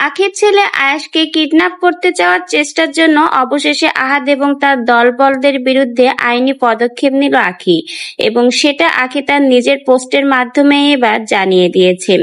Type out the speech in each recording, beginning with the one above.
আখির ছেলে আয়েশকে কিডন্যাপ করতে চাওয়ার চেষ্টার জন্য অবশেষে আহাদ এবং তার দলবলদের বিরুদ্ধে আইনি পদক্ষেপ নিল আখি, এবং সেটা আখি তার নিজের পোস্টের মাধ্যমে এবার জানিয়ে দিয়েছে।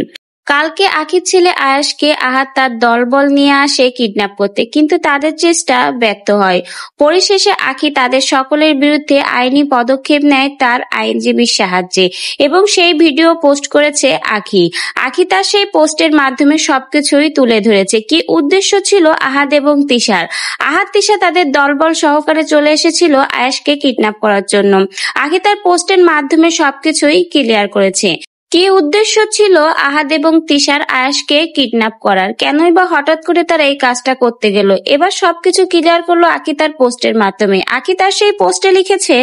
কালকে আখির ছেলে আয়েশকে আহাদ তার দলবল নিয়ে আসে কিডন্যাপ করতে, কিন্তু তাদের চেষ্টা ব্যর্থ হয়। পরিশেষে আখি তাদের সকলের বিরুদ্ধে আইনি পদক্ষেপ নেয় তার আইনজীবীর সাহায্যে, এবং সেই ভিডিও পোস্ট করেছে আখি। আখি তার সেই পোস্টের মাধ্যমে সবকিছুই তুলে ধরেছে। কি উদ্দেশ্য ছিল আহাদ এবং তিশার? আহাদ তিশা তাদের দলবল সহকারে চলে এসেছিল আয়েশকে কিডন্যাপ করার জন্য। আখি তার পোস্টের মাধ্যমে সবকিছুই ক্লিয়ার করেছে। কি উদ্দেশ্য ছিল আহাদ এবং তিশার আয়েশকে কিডন্যাপ করার? কেনই বা হঠাৎ করে তারা এই কাজটা করতে গেল? এবার সবকিছু ক্লিয়ার করলো আখি তার পোস্টের মাধ্যমে। আখি তার সেই পোস্টে লিখেছে,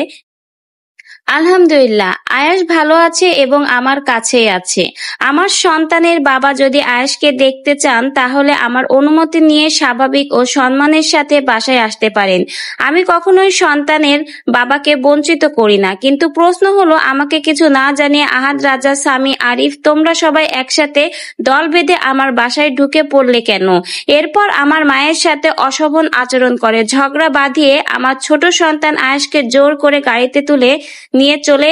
আলহামদুলিল্লাহ, আয়েশ ভালো আছে এবং আমার কাছেই আছে। আমার সন্তানের বাবা যদি আয়েশকে দেখতে চান তাহলে আমার অনুমতি নিয়ে স্বাভাবিক ও সম্মানের সাথে বাসায় আসতে পারেন। আমি কখনোই সন্তানের বাবাকে বঞ্চিত করি না, কিন্তু প্রশ্ন হলো আমাকে কিছু না জানিয়ে আহাদ, রাজা, সামি, আরিফ তোমরা সবাই একসাথে দল বেঁধে আমার বাসায় ঢুকে পড়লে কেন? এরপর আমার মায়ের সাথে অশোভন আচরণ করে ঝগড়া বাঁধিয়ে আমার ছোট সন্তান আয়েশকে জোর করে গাড়িতে তুলে নিয়ে চলে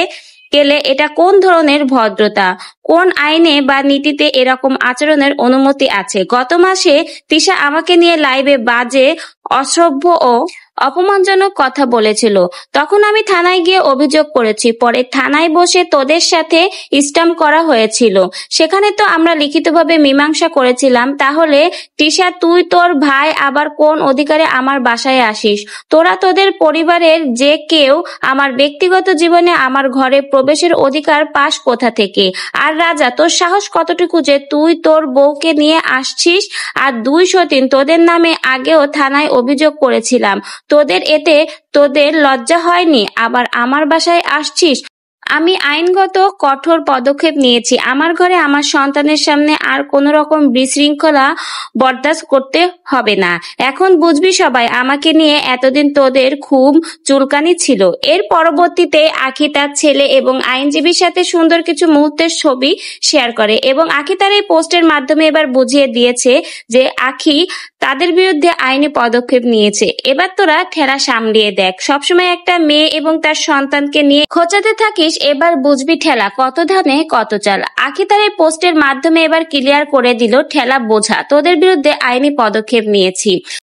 গেলে এটা কোন ধরনের ভদ্রতা? কোন আইনে বা নীতিতে এরকম আচরণের অনুমতি আছে? গত মাসে তিশা আমাকে নিয়ে লাইভে বাজে, অসভ্য ও অপমানজনক কথা বলেছিল। তখন আমি থানায় গিয়ে অভিযোগ করেছি। পরে থানায় বসে তোদের সাথে স্ট্যাম্প করা হয়েছিল। সেখানে তো আমরা লিখিতভাবে মীমাংসা করেছিলাম। তাহলে তিশা, তুই তোর ভাই আবার কোন অধিকারে আমার বাসায় আসিস? তোরা তোদের পরিবারের যে কেউ আমার ব্যক্তিগত জীবনে আমার ঘরে প্রবেশের অধিকার পাস কোথা থেকে? আর রাজা, তোর সাহস কতটুকু যে তুই তোর বউকে নিয়ে আসছিস? আর 2 সতীন, তোদের নামে আগেও থানায় অভিযোগ করেছিলাম। তোদের লজ্জা হয়নি? আবার আমার বাসায় আসছিস? আমি আইনগত কঠোর পদক্ষেপ নিয়েছি। আমার ঘরে আমার সন্তানের সামনে আর কোন রকম বিশৃঙ্খলা বরদাস্ত করতে হবে না। এখন বুঝবি সবাই আমাকে নিয়ে এতদিন তোদের খুব চুলকানি ছিল। এর পরবর্তীতে আখি তার ছেলে এবং আইনজীবীর সাথে সুন্দর কিছু মুহূর্তের ছবি শেয়ার করে, এবং আখি তার এই পোস্টের মাধ্যমে এবার বুঝিয়ে দিয়েছে যে আখি তাদের বিরুদ্ধে আইনি পদক্ষেপ নিয়েছে। এবার তোরা ঠেলা সামলিয়ে দেখ। সবসময় একটা মেয়ে এবং তার সন্তানকে নিয়ে খোঁচাতে থাকিস, এবার বুঝবি ঠেলা কত ধানে কত চাল। আখি তার এই পোস্টের মাধ্যমে এবার ক্লিয়ার করে দিল ঠেলা বোঝা, তোদের বিরুদ্ধে আইনি পদক্ষেপ নিয়েছি।